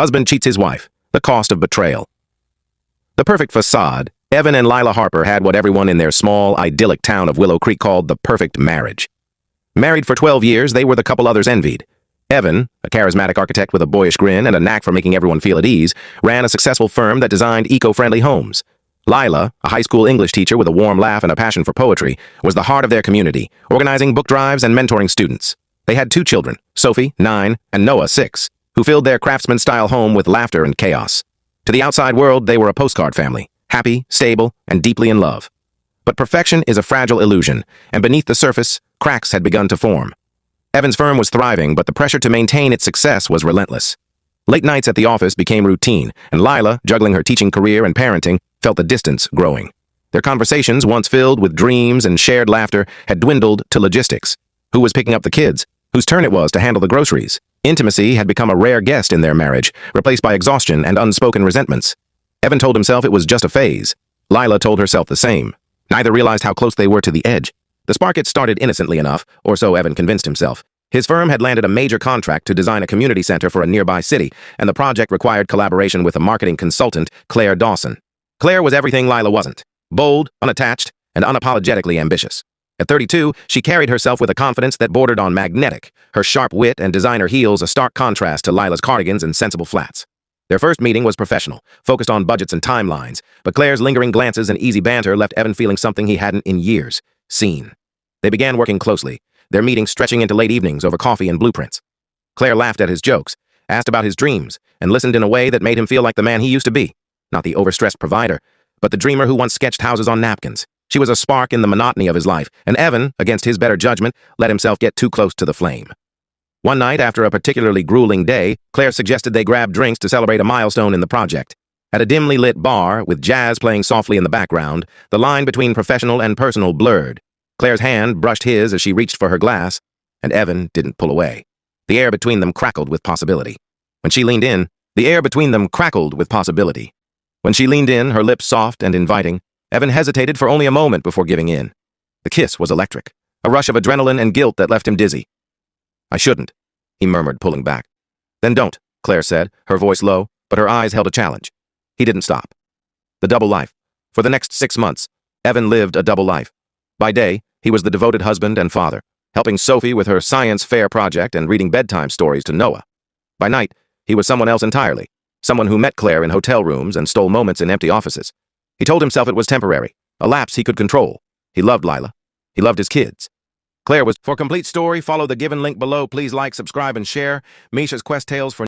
Husband cheats his wife. The cost of betrayal. The perfect facade. Evan and Lila Harper had what everyone in their small, idyllic town of Willow Creek called the perfect marriage. Married for 12 years, they were the couple others envied. Evan, a charismatic architect with a boyish grin and a knack for making everyone feel at ease, ran a successful firm that designed eco-friendly homes. Lila, a high school English teacher with a warm laugh and a passion for poetry, was the heart of their community, organizing book drives and mentoring students. They had 2 children, Sophie, 9, and Noah, 6, who filled their craftsman-style home with laughter and chaos. To the outside world, they were a postcard family, happy, stable, and deeply in love. But perfection is a fragile illusion, and beneath the surface, cracks had begun to form. Evan's firm was thriving, but the pressure to maintain its success was relentless. Late nights at the office became routine, and Lila, juggling her teaching career and parenting, felt the distance growing. Their conversations, once filled with dreams and shared laughter, had dwindled to logistics. Who was picking up the kids? Whose turn it was to handle the groceries? Intimacy had become a rare guest in their marriage, replaced by exhaustion and unspoken resentments. Evan told himself it was just a phase. Lila told herself the same. Neither realized how close they were to the edge. The spark had started innocently enough, or so Evan convinced himself. His firm had landed a major contract to design a community center for a nearby city, and the project required collaboration with a marketing consultant, Claire Dawson. Claire was everything Lila wasn't: bold, unattached, and unapologetically ambitious. At 32, she carried herself with a confidence that bordered on magnetic, her sharp wit and designer heels a stark contrast to Lila's cardigans and sensible flats. Their first meeting was professional, focused on budgets and timelines, but Claire's lingering glances and easy banter left Evan feeling something he hadn't in years: seen. They began working closely, their meeting stretching into late evenings over coffee and blueprints. Claire laughed at his jokes, asked about his dreams, and listened in a way that made him feel like the man he used to be. Not the overstressed provider, but the dreamer who once sketched houses on napkins. She was a spark in the monotony of his life, and Evan, against his better judgment, let himself get too close to the flame. One night, after a particularly grueling day, Claire suggested they grab drinks to celebrate a milestone in the project. At a dimly lit bar, with jazz playing softly in the background, the line between professional and personal blurred. Claire's hand brushed his as she reached for her glass, and Evan didn't pull away. The air between them crackled with possibility. When she leaned in, her lips soft and inviting, Evan hesitated for only a moment before giving in. The kiss was electric, a rush of adrenaline and guilt that left him dizzy. "I shouldn't," he murmured, pulling back. "Then don't," Claire said, her voice low, but her eyes held a challenge. He didn't stop. The double life. For the next 6 months, Evan lived a double life. By day, he was the devoted husband and father, helping Sophie with her science fair project and reading bedtime stories to Noah. By night, he was someone else entirely, someone who met Claire in hotel rooms and stole moments in empty offices. He told himself it was temporary, a lapse he could control. He loved Lila. He loved his kids. Claire was... For complete story, follow the given link below. Please like, subscribe, and share. Meesha's Quest Tales for